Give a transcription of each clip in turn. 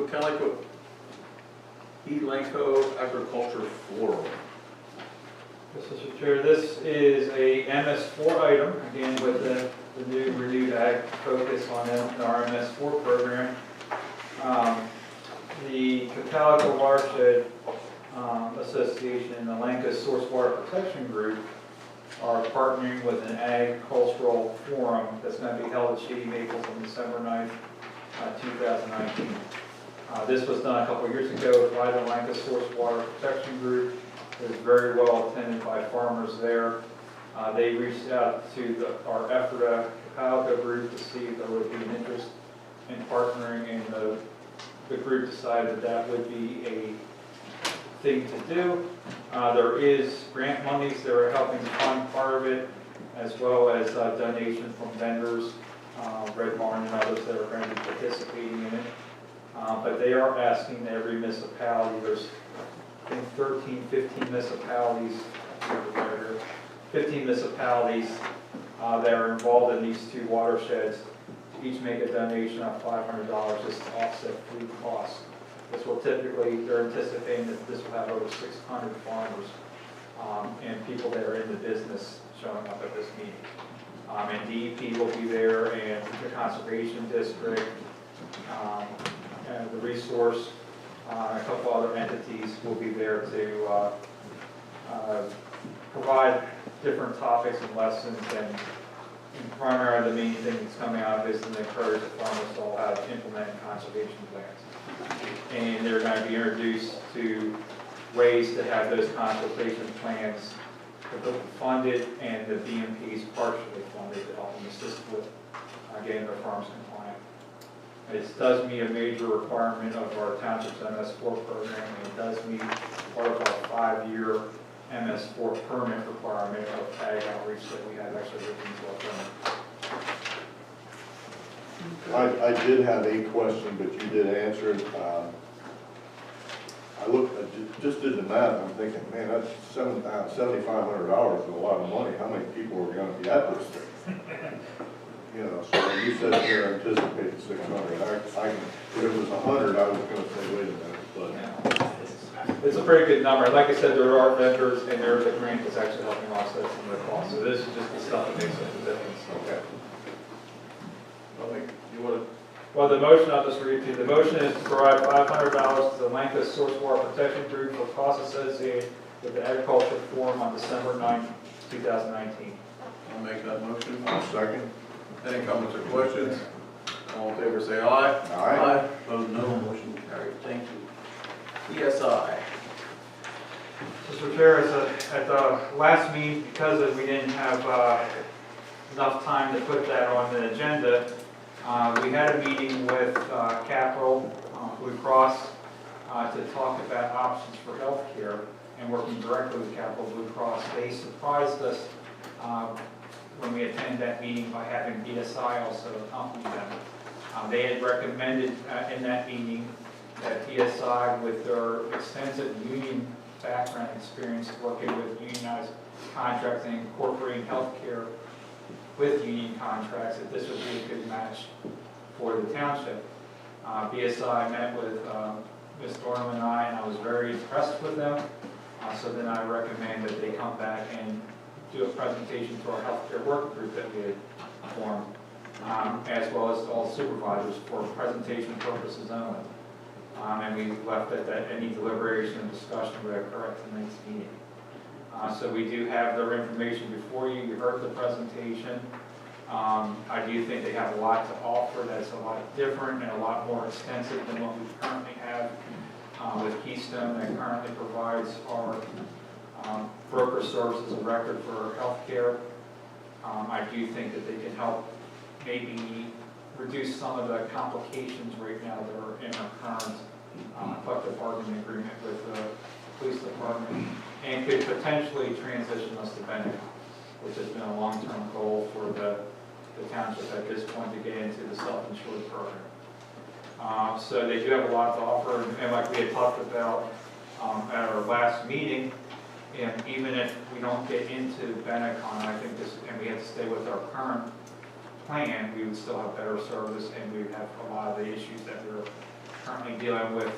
Cocalico Agriculture Forum. Yes, Mr. Chair, this is a MS4 item, again with the new renewed ag focus on our MS4 program. The Cocalico Watershed Association and the Lanka Source Water Protection Group are partnering with an agricultural forum that's going to be held at Shady Maples on December 9th, 2019. This was done a couple of years ago by the Lanka Source Water Protection Group. It was very well attended by farmers there. They reached out to our EFRTA Cocalico group to see if there would be an interest in partnering, and the group decided that would be a thing to do. There is grant monies that are helping to fund part of it, as well as donations from vendors, Red Barn and others that are going to be participating in it. But they are asking every municipality, there's I think 13, 15 municipalities, 15 municipalities that are involved in these two watersheds to each make a donation of $500 just to offset food costs. This will typically, they're anticipating that this will have over 600 farmers and people that are in the business showing up at this meeting. And DEP will be there, and the Conservation District, and the Resource, a couple other entities will be there to provide different topics and lessons, and primarily the main thing that's coming out of this is to encourage the farmers to all have implemented conservation plans. And they're going to be introduced to ways to have those conservation plans funded and the BMPs partially funded to help them assist with getting their farms compliant. It does meet a major requirement of our Township's MS4 program, and it does meet part of our 5-year MS4 permit requirement of ag outreach that we have actually written into our permit. I did have a question, but you did answer it. I just did the math. I'm thinking, man, that's $7,500 is a lot of money. How many people are going to be at this thing? You know, so when you said they're anticipating 600. If it was 100, I was going to say, wait a minute, but. Yeah. It's a pretty good number. Like I said, there are vendors, and there's a grant that's actually helping offset some of the costs. So this is just the stuff that makes up the difference. Okay. You want to? Well, the motion, I'll just read to you. The motion is to provide $500 to the Lanka Source Water Protection Group for costs associated with the Agriculture Forum on December 9th, 2019. I'll make that motion. I'll second. Any comments or questions? All in favor say aye. Aye. Opposed, no. Motion carried. Thank you. ESI. Mr. Chair, at the last meeting, because we didn't have enough time to put that on the agenda, we had a meeting with Capital Blue Cross to talk about options for health care and working directly with Capital Blue Cross. They surprised us when we attended that meeting by having BSI also accompany them. They had recommended in that meeting that BSI, with their extensive union background experience working with unionized contracts and incorporating health care with union contracts, that this would be a good match for the township. BSI met with Ms. Dorham and I was very impressed with them. So then I recommend that they come back and do a presentation to our healthcare work group that we had formed, as well as all supervisors for presentation purposes only. And we left it that any deliberation and discussion would occur at tonight's meeting. So we do have their information before you. You heard the presentation. I do think they have a lot to offer that's a lot different and a lot more extensive than what we currently have with Keystone, that currently provides our broker services of record for healthcare. I do think that they can help maybe reduce some of the complications right now that are in our current collective bargaining agreement with the police department, and could potentially transition us to benefit, which has been a long-term goal for the township at this point to get into the self-insured program. So they do have a lot to offer, and like we had talked about at our last meeting, and even if we don't get into Benetcon, I think this, and we have to stay with our current plan, we would still have better service, and we would have a lot of the issues that we're currently dealing with,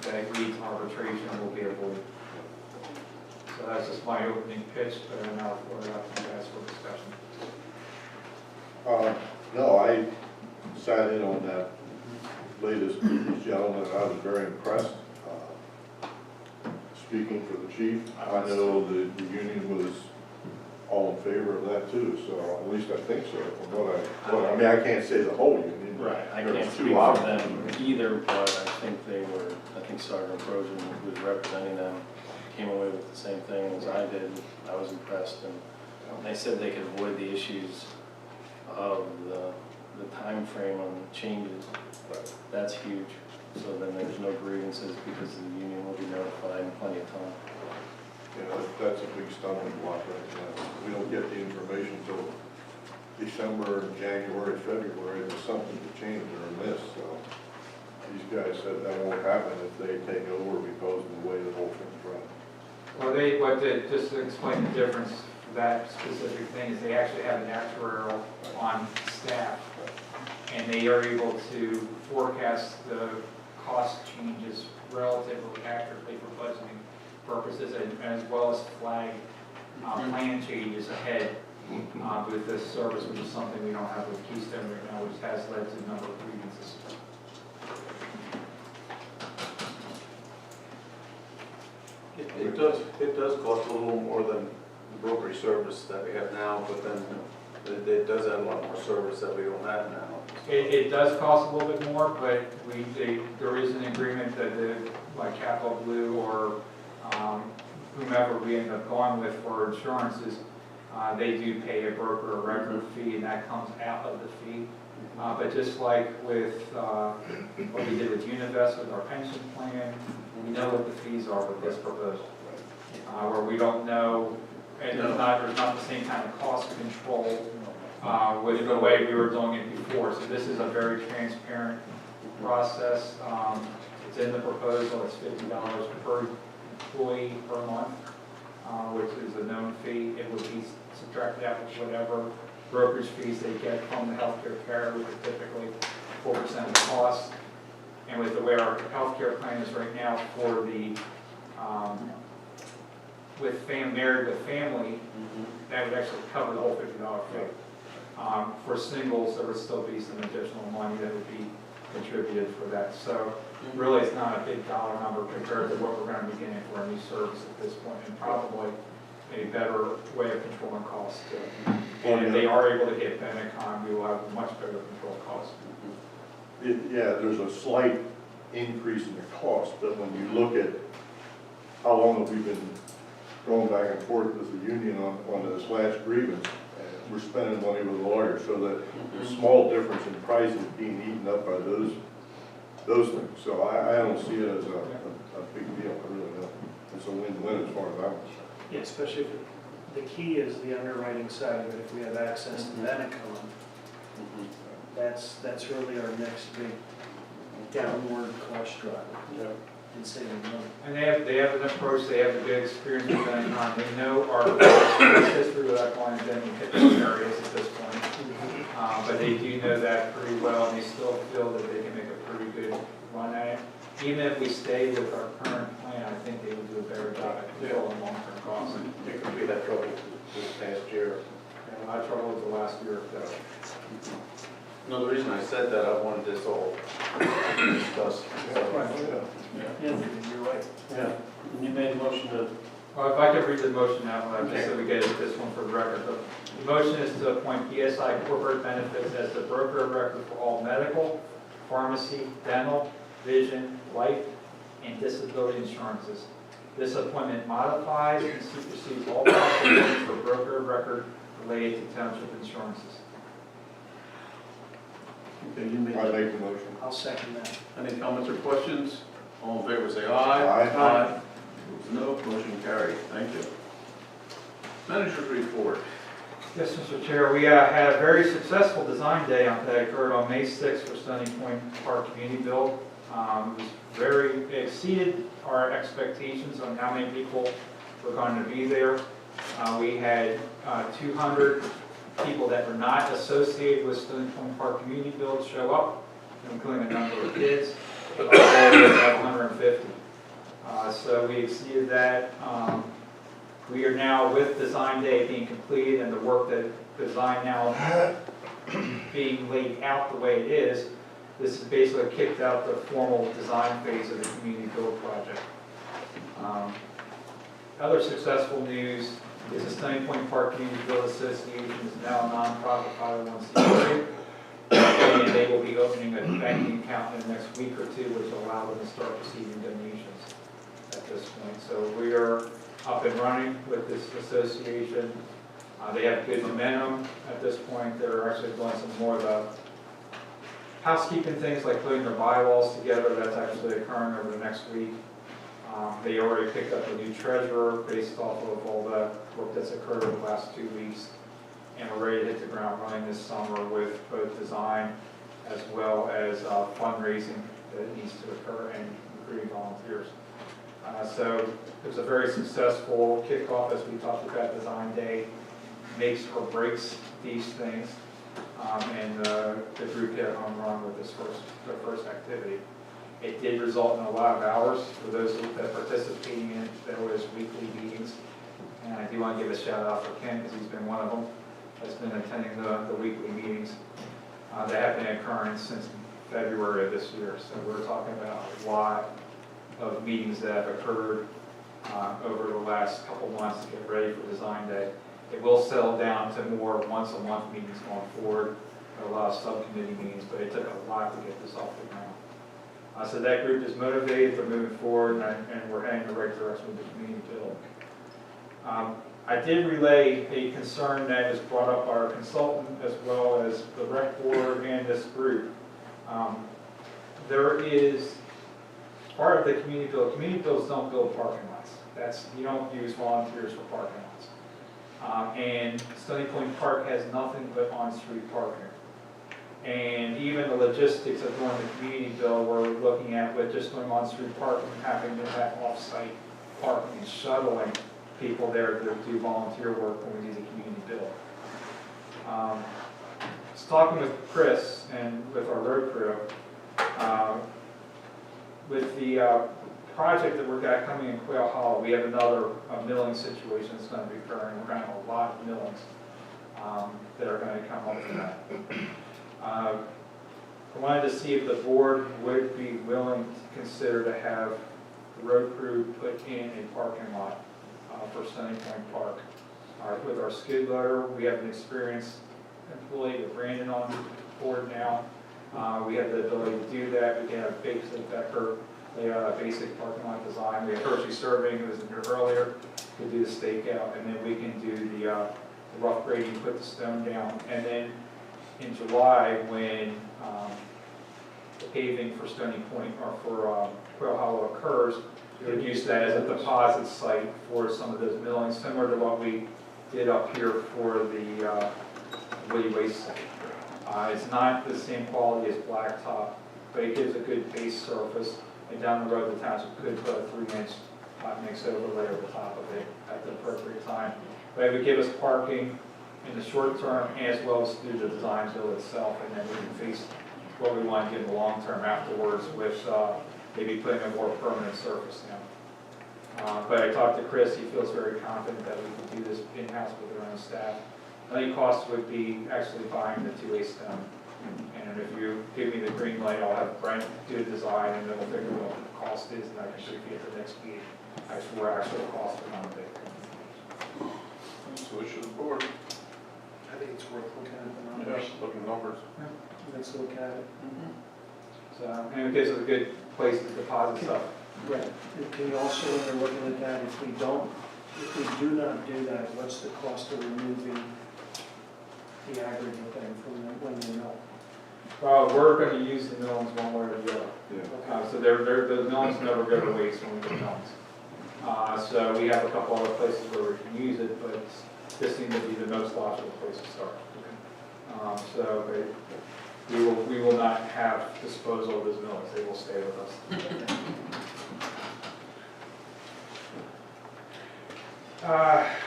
that leads to arbitration will be avoided. So that's just my opening pitch, but I'm now for it up to you guys for discussion. No, I sat in on that latest gentleman, and I was very impressed. Speaking for the chief, I know that the union was all in favor of that too, so at least I think so. From what I mean, I can't say the whole union. Right, I There can't was speak two for options. them either, but I think Sergeant Rosen, who was representing them, came away with the same thing as I did. I was impressed, and they said they could avoid the issues of the time frame on the changes. That's huge. So then there's no grievances because the union will be notified in plenty of time. You know, that's a big stumbling block right now. We don't get the information until December, January, February, there's something to change or miss, so. These guys said that won't happen if they take over because of the way the whole thing's run. Well, just to explain the difference for that specific thing is they actually have an actuarial on staff, and they are able to forecast the cost changes relatively accurately for budgeting purposes, and as well as flag plan changes ahead with this service, which is something we don't have with Keystone right now, which has led to a number of grievances. It does cost a little more than the brokerage service that we have now, but then it does add a lot more service that we don't have now. It does cost a little bit more, but there is an agreement that like Capital Blue or whomever we end up going with for insurances, they do pay a broker a record fee, and that comes out of the fee. But just like with what we did with Univest with our pension plan, we know what the fees are with this proposal. Where we don't know, and there's not the same kind of cost control with the way we were doing it before. So this is a very transparent process. It's in the proposal. It's $50 per employee per month, which is a known fee. It would be subtracted out with whatever brokerage fees they get from the healthcare carrier, which is typically 4% of the cost. And with the way our healthcare plan is right now for the married with family, that would actually cover the whole $50 fee. For singles, there would still be some additional money that would be contributed for that. So really, it's not a big dollar number compared to what we're going to be getting for a new service at this point, and probably a better way of controlling costs too. And if they are able to get Benetcon, we will have much better control costs. Yeah, there's a slight increase in the cost, but when you look at how long have we been going back and forth with the union on this last grievance, and we're spending money with lawyers, so that the small difference in price is being eaten up by those things. So I don't see it as a big deal, I really don't. It's a win-win as far as I'm concerned. Yeah, especially if the key is the underwriting side of it. If we have access to Benetcon, that's really our next big downward cost driver in saving money. And they have an approach, they have a good experience with Benetcon. They know our history without going into any particular areas at this point. But they do know that pretty well, and they still feel that they can make a pretty good run at it. Even if we stay with our current plan, I think they would do a better job at controlling long-term costs. It could be that trouble this past year. And I trouble with the last year or so. No, the reason I said that, I wanted this all discussed. Yeah, you're right. Yeah. And you made a motion to, Well, if I could read the motion out loud, just so we get this one for the record. The motion is to appoint PSI Corporate Benefits as the broker of record for all medical, pharmacy, dental, vision, life, and disability insurances. This appointment modifies and supersedes all possibilities for broker of record related to township insurances. okay, you made I that. make the motion. I'll second that. Any comments or questions? All in favor, say aye. Aye. No, motion carried. Thank you. Manager's report. Yes, Mr. Chair, we had a very successful design day that occurred on May 6th for Stony Point Park Community Build. It exceeded our expectations on how many people were going to be there. We had 200 people that were not associated with Stony Point Park Community Build show up, including a number of kids. Our goal was at 150. So we exceeded that. We are now, with design day being completed and the work that design now being laid out the way it is, this has basically kicked out the formal design phase of the community build project. Other successful news is the Stony Point Park Community Build Association is now a nonprofit 501c3, and they will be opening a banking account in the next week or two, which will allow them to start receiving donations at this point. So we are up and running with this association. They have good momentum at this point. They're actually doing some more of the housekeeping things like putting their bylaws together. That's actually occurring over the next week. They already picked up a new treasurer based off of all the work that's occurred over the last 2 weeks. And we're ready to hit the ground running this summer with both design as well as fundraising that needs to occur and recruiting volunteers. So it was a very successful kickoff, as we talked about. Design Day makes or breaks these things. And the group hit a home run with their first activity. It did result in a lot of hours for those that participating in it. There was weekly meetings. And I do want to give a shout out for Ken, because he's been one of them that's been attending the weekly meetings. That have been occurring since February of this year. So we're talking about a lot of meetings that have occurred over the last couple months to get ready for Design Day. It will settle down to more once-a-month meetings going forward, a lot of subcommittee meetings, but it took a lot to get this off the ground. So that group is motivated, they're moving forward, and we're heading in the right direction with the community build. I did relay a concern that was brought up by our consultant as well as the rec board and this group. There is part of the community build. Community builds don't build parking lots. You don't use volunteers for parking lots. And Stony Point Park has nothing but on-street parking. And even the logistics of doing the community build we're looking at with just doing on-street parking and having to have off-site parking and shuttling people there to do volunteer work when we do the community build. I was talking with Chris and with our road crew. With the project that we've got coming in Quail Hollow, we have another milling situation that's going to be occurring. We're going to have a lot of millings that are going to come up from that. I wanted to see if the board would be willing to consider to have the road crew put in a parking lot for Stony Point Park. With our skid loader, we have an experienced employee with Brandon on board now. We have the ability to do that. We can have basic Becker, basic parking lot design. We have Hershey Surveying, who was in here earlier, to do the stakeout, and then we can do the rough grading, put the stone down, and then in July, when the paving for Stony Point or for Quail Hollow occurs, we would use that as a deposit site for some of those millings, similar to what we did up here for the woody waste site. It's not the same quality as blacktop, but it gives a good base surface, and down the road the township could put a 3-inch hot mix overlay over the top of it at the appropriate time. But it would give us parking in the short term as well as through the design build itself, and then we can face what we want to get in the long term afterwards with maybe putting a more permanent surface down. But I talked to Chris, he feels very confident that we can do this in-house with our own staff. The only cost would be actually buying the 2A stone. And if you give me the green light, I'll have Brent do the design, and then we'll figure out what the cost is, and I can show you at the next meeting where actually the cost are going to be. So we should afford. I think it's worth looking at the Yeah, numbers. looking at numbers. Let's look at it. So, and it gives us a good place to deposit stuff. Right. And can you also, when you're looking at that, if we do not do that, what's the cost of removing the aggregate then from when you know? We're going to use the millings one way or the other. Yeah. So the millings never go to waste when we do millings. So we have a couple other places where we can use it, but this seems to be the most logical place to start. So we will not have disposal of those millings. They will stay with us.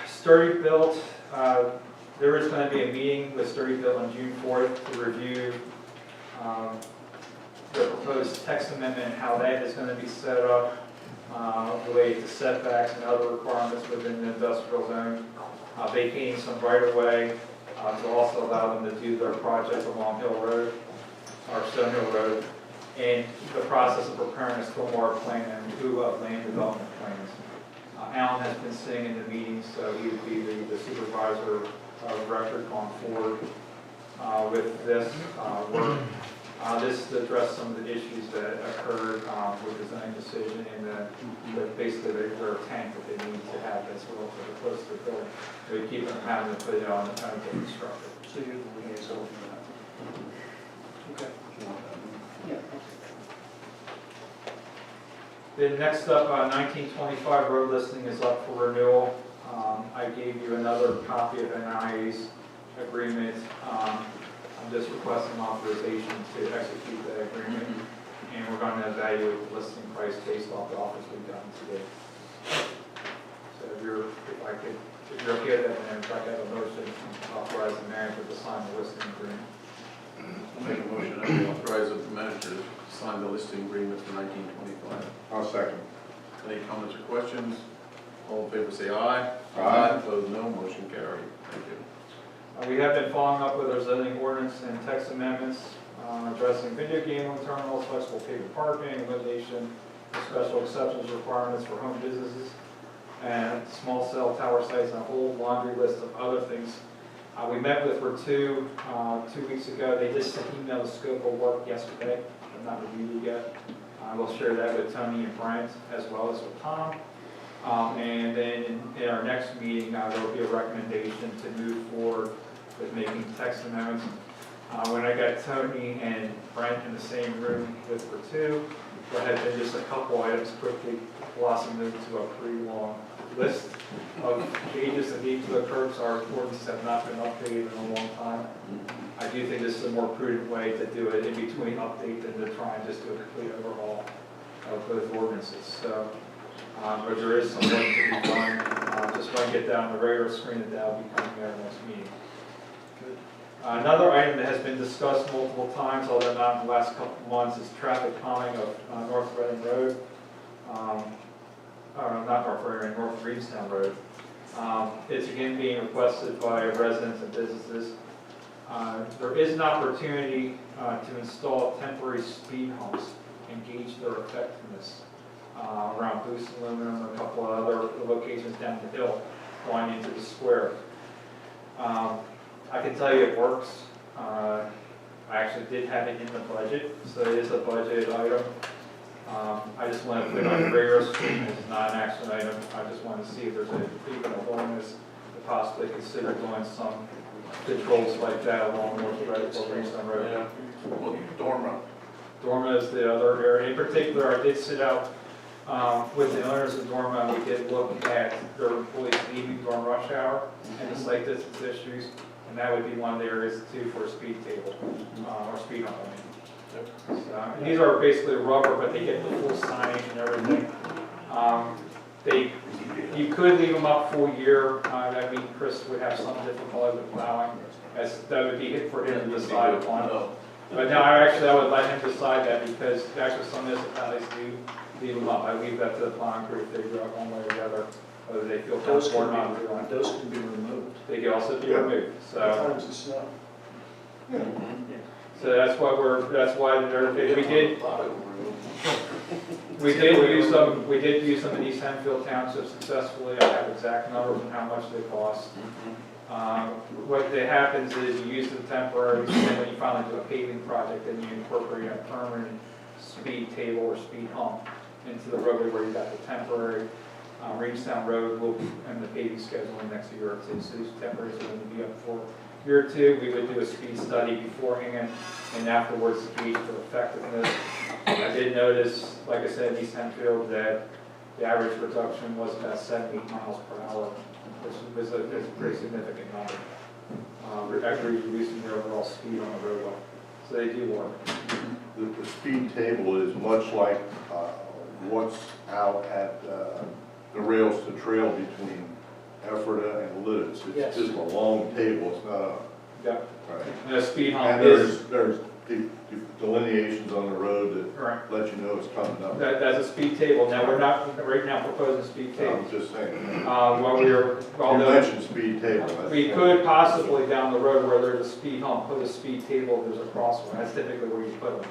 Sturdy Built, there is going to be a meeting with Sturdy Built on June 4th to review the proposed text amendment and how that is gonna be set up, related to setbacks and other requirements within the industrial zone, vacating some right-of-way, to also allow them to do their project along Hill Road, or Stone Hill Road, and the process of preparing a stormwater plan and two land development plans. Alan has been sitting in the meetings, so he would be the supervisor of record going forward with this work. This is to address some of the issues that occurred with the zoning decision and basically their tank that they need to have that's relatively close to the building. They keep them having to put it on the time to get constructed. So you're the liaison for that? Okay. Yeah. Then next up, 1925 road listing is up for renewal. I gave you another copy of NIA's agreement. I'm just requesting authorization to execute that agreement, and we're going to evaluate the listing price based off the offers we've done today. So if you're okay with that, then if I have a motion to authorize the manager to sign the listing agreement. I'll make a motion that we authorize the manager to sign the listing agreement for 1925. I'll second. Any comments or questions? All in favor say aye. Aye. Opposed, no. Motion carried. Thank you. We have been following up with our zoning ordinance and text amendments, addressing video game terminals, flexible paved parking, elimination of special exceptions requirements for home businesses, and small cell tower sites, and a whole laundry list of other things. We met with Vertu 2 weeks ago. They just emailed the scope of work yesterday. I've not reviewed it yet. I will share that with Tony and Brent as well as with Tom. And then in our next meeting, there will be a recommendation to move forward with making text amendments. When I got Tony and Brent in the same room with Vertu, there had been just a couple items quickly blossomed into a pretty long list of changes that need to occur, so our ordinances have not been updated in a long time. I do think this is a more prudent way to do it in between update than to try and just do a complete overhaul of both ordinances. So, but there is some work to be done. Just want to get that on the radar screen, and that'll be coming at our next meeting. Another item that has been discussed multiple times, although not in the last couple of months, is traffic calming of North Reading Road. Not North Reading, North Reedstown Road. It's again being requested by residents and businesses. There is an opportunity to install temporary speed humps and gauge their effectiveness around Boost Aluminum and a couple of other locations down the hill going into the square. I can tell you it works. I actually did have it in the budget, so it is a budget item. I just want to put it on the radar screen. It's not an action item. I just want to see if there's even a willingness to possibly consider doing some controls like that along North Reedstown Road. Yeah. Well, Dorma. Dorma is the other area. In particular, I did sit out with the owners of Dorma, and we did look at their employees leaving during rush hour and the site distance issues, and that would be one of the areas too for a speed table, or speed hump, I mean. So, and these are basically rubber, but they get the full signage and everything. You could leave them up full year. That means Chris would have some difficulty with plowing, as that would be for him to decide upon. But now I would let him decide that, because actually some municipalities do leave them up. I leave that to the plowing crew to figure out one way or the other whether they feel comfortable or not doing it. Those can be removed. They can also be removed. So. Sometimes the snow. Yeah. So that's why we did use them in East Hempfield Township successfully. I have exact numbers on how much they cost. What happens is you use the temporary, and then when you finally do a paving project, then you incorporate a permanent speed table or speed hump into the roadway where you got the temporary. Reedstown Road will be in the paving schedule in the next year or two, so these temporaries are going to be up for year or two. We would do a speed study beforehand and afterwards to gauge the effectiveness. I did notice, like I said, in East Hempfield, that the average reduction was about 78 miles per hour, which was a pretty significant number. Actually reducing the overall speed on the roadway. So they do work. The speed table is much like what's out at the rails to trail between Ephrata and Lidditz. It's Yes. just a long table, it's not a... Yeah. Right. And a speed hump And is, there's delineations on the road Right. that let you know it's coming up. That's a speed table. Now, we're not right now proposing speed I'm tables. just saying. What we're, You although mentioned speed table. that's- we could possibly down the road where there's a speed hump, put a speed table, there's a crosswalk. That's typically where you put them.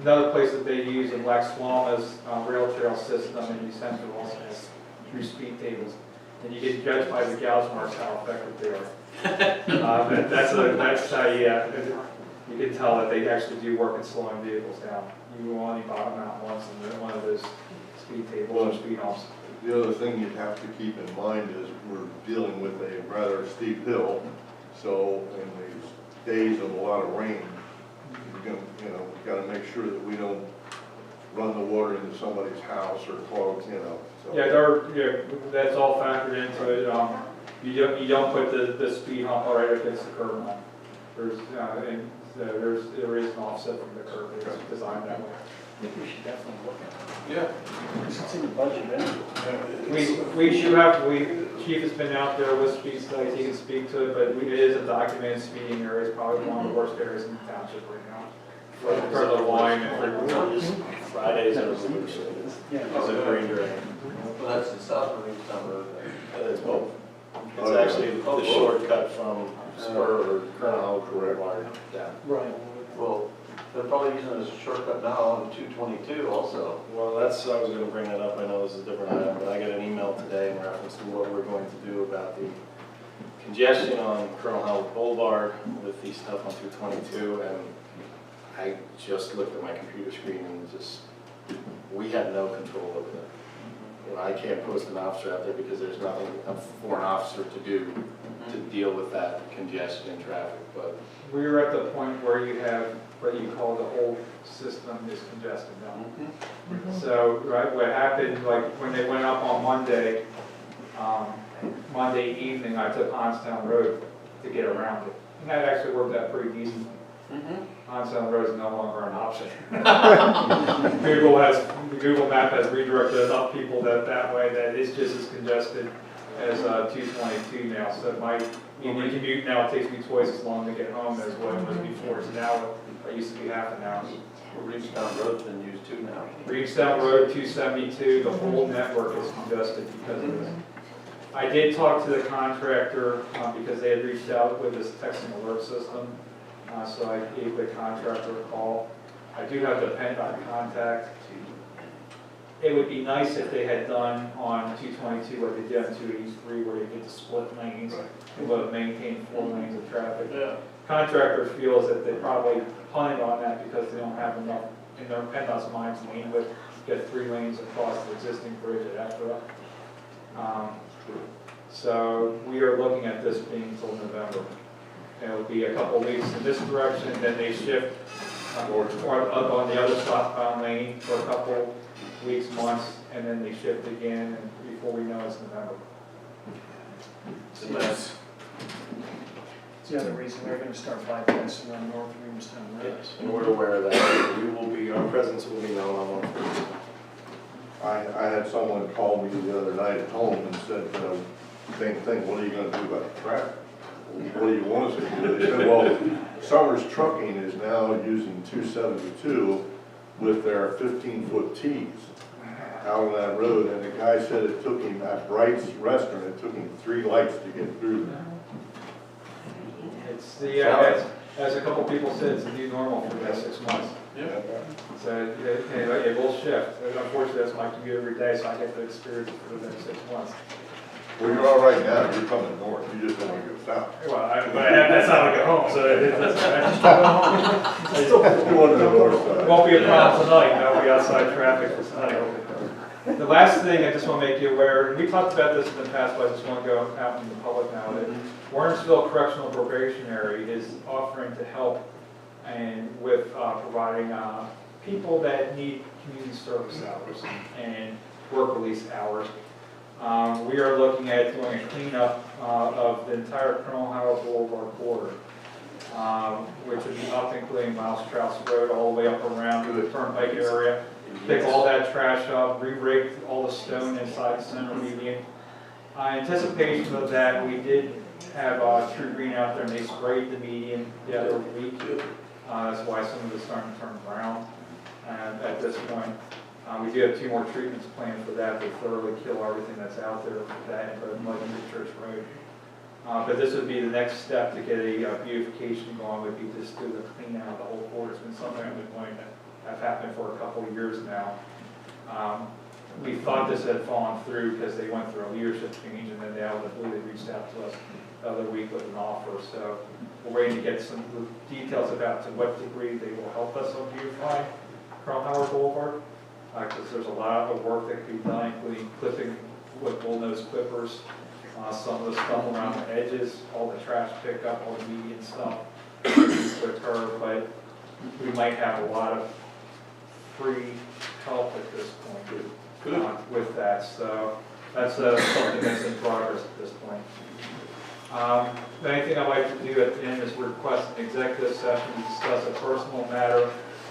Another place that they use in Lex Swama's rail trail system in New Central also has 3 speed tables. And you get judged by the gauge marks how effective they are. That's how you can tell that they actually do work in slowing vehicles down. You will only bottom out once in one of those speed tables or speed humps. The other thing you have to keep in mind is we're dealing with a rather steep hill, so in these days of a lot of rain, we've got to make sure that we don't run the water into somebody's house or clog, so. Yeah, that's all factored into it. You don't put the speed hump right against the curb line. There is an offset from the curb, it's designed that way. I think we should definitely look at Yeah. it. It's in the budget anyway. We should have, Chief has been out there with speed studies, he can speak to it, but it is a documented speeding area, it's probably one of the worst areas in the township right now. For the line and for. Fridays are blue, so Yeah. it's a green drain. Well, that's the south of Reedstown Road. It's both. It's actually the shortcut from Spur or Colonel Boulevard down. Right. Well, they're probably using it as a shortcut now on 222 also. Well, I was gonna bring that up, I know this is a different item, but I got an email today in reference to what we're going to do about the congestion on Colonel Howard Boulevard with the stuff on 222, and I just looked at my computer screen and we have no control over that. I can't post an officer out there because there's nothing for an officer to do to deal with that congestion in traffic, but We're at the point where you have what you call the whole system is congested now. So, right, what happened, like, when they went up on Monday evening, I took Onstown Road to get around it. And that actually worked out pretty decent. Onstown Road is no longer an option. The Google map has redirected enough people that way that it's just as congested as 222 now. So my evening commute now takes me twice as long to get home as what it was before. So now it used to be half an hour. Reedstown Road's been used too now. Reedstown Road, 272, the whole network is congested because of this. I did talk to the contractor because they had reached out with this texting alert system. So I gave the contractor a call. I do have the PennDOT contact. It would be nice if they had done on 222 what they did on 283 where you get the split lanes and would have maintained 4 lanes of traffic. Yeah. Contractor feels that they probably punted on that because they don't have enough in their PennDOT's minds lane width to get 3 lanes across the existing bridge at Ephra. So we are looking at this being until November. It'll be a couple weeks in this direction, then they shift or up on the other southbound lane for a couple weeks, months, and then they shift again, and before we know it's November. It's a mess. It's the other reason they're gonna start bypassing on North Reamstown Road. yes, and we're aware of that. Our presence will be known on one. I had someone call me the other night at home and said, same thing, what are you gonna do about the traffic? What do you want us to do? They said, well, Summers Trucking is now using 272 with their 15-foot Ts out on that road, and the guy said it took him, at Bright's Restaurant, it took him 3 lights to get through there. It's as a couple people said, it's a new normal for the next 6 months. Yeah. So it will shift. Unfortunately, that's my commute every day, so I get to experience it for the next 6 months. Well, you're all right now, you're coming north, you just don't want to go south. Well, that's how I get home, so I still go home. You want to go north It side. won't be a problem tonight, I'll be outside traffic for tonight. The last thing I just want to make you aware, and we talked about this in the past, but I just want to go out in the public now, that Warrensville Correctional Probationary is offering to help and with providing people that need community service hours and work release hours. We are looking at doing a cleanup of the entire Colonel Howard Boulevard border, which would be up including Miles Strauss Road all the way up around the Turnpike area. Pick all that trash up, re-rig all the stone inside the center median. In anticipation of that, we did have True Green out there and they sprayed the median the other week. That's why some of it's starting to turn brown. And at this point, we do have 2 more treatments planned for that to thoroughly kill everything that's out there for that and put mud into Church Road. But this would be the next step to get a beautification going, would be just do the clean out of the whole court. It's been something I've been wanting to have happen for a couple of years now. We thought this had fallen through because they went through a leadership change, and then they ultimately reached out to us the other week with an offer. So we're waiting to get some details about to what degree they will help us on beautifying Carl Howard Boulevard, because there's a lot of work that could be done, including clipping with bull-nose clippers, some of the stuff around the edges, all the trash pickup, all the median stuff to occur, but we might have a lot of free help at this point with that. So that's something that's in progress at this point. The only thing I'd like to do at the end is request an executive session to discuss a personal matter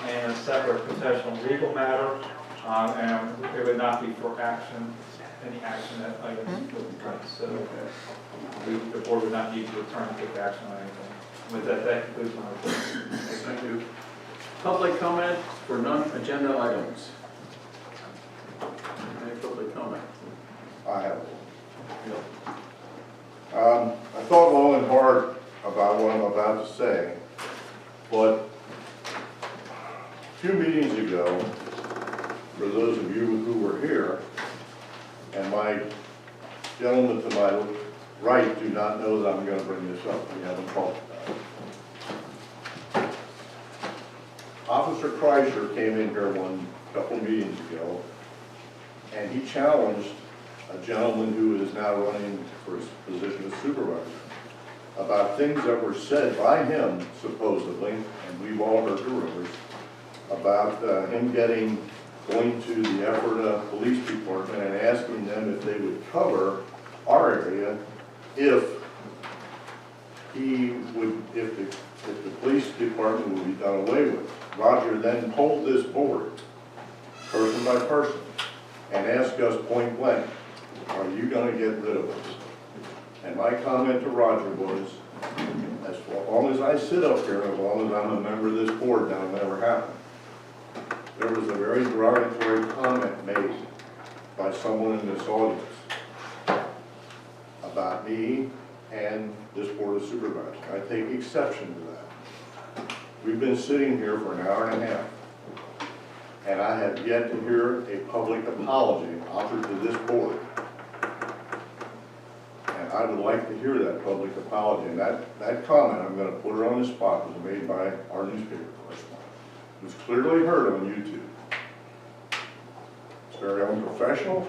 and a separate professional legal matter, and it would not be for action, any action that items would be done. So the board would not need to return to take action on anything. With that, that concludes my report. Thank you. Public comment for non-agenda items. Any public comment? I have one. I thought long and hard about what I'm about to say, but a few meetings ago, for those of you who were here, and my gentleman to my right do not know that I'm going to bring this up. We haven't talked about it. Officer Kreischer came in here couple meetings ago, and he challenged a gentleman who is now running for his position as supervisor about things that were said by him, supposedly, and we've all heard the rumors, about him going to the Ephrata Police Department and asking them if they would cover our area if the police department would be done away with. Roger then polled this board, person by person, and asked us point blank, are you going to get rid of us? And my comment to Roger was, as long as I sit up here, as long as I'm a member of this board, that'll never happen. There was a very derogatory comment made by someone in this audience about me and this board of supervisors. I take exception to that. We've been sitting here for an hour and a half, and I have yet to hear a public apology offered to this board. And I would like to hear that public apology. And that comment, I'm going to put her on the spot, was made by our newspaper correspondent. It was clearly heard on YouTube. It's very unprofessional.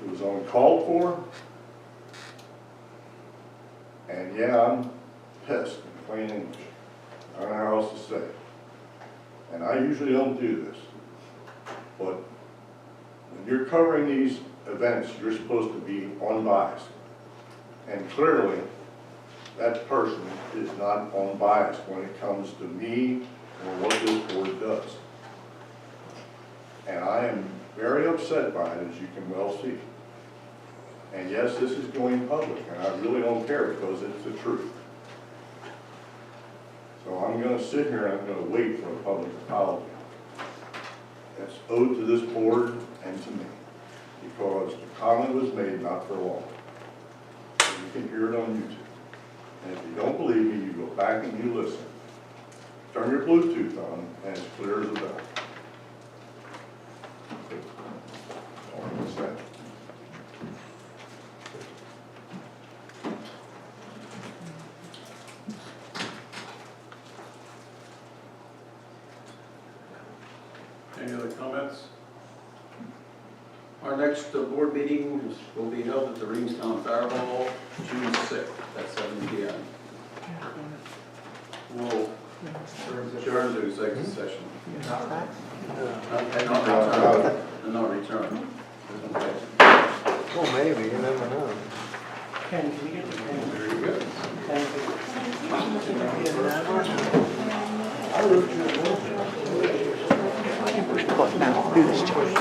It was uncalled for. And yeah, I'm pissed in plain English. I don't know how else to say it. And I usually don't do this. But when you're covering these events, you're supposed to be unbiased. And clearly, that person is not unbiased when it comes to me or what this board does. And I am very upset by it, as you can well see. And yes, this is going public, and I really don't care because it's the truth. So I'm going to sit here and I'm going to wait for a public apology. That's owed to this board and to me, because the comment was made not for long. So you can hear it on YouTube. And if you don't believe me, you go back and you listen. Turn your Bluetooth on, and it's clear as a bell. All I'm saying. Any other comments? Our next board meeting will be held at the Reamstown Fire Hall, June 6th at 7 p.m. We'll adjourn to executive session. And not return. Okay. Well, maybe, you never know. Ken, can we get the pen? Very good. Thank you. But now, do this, George.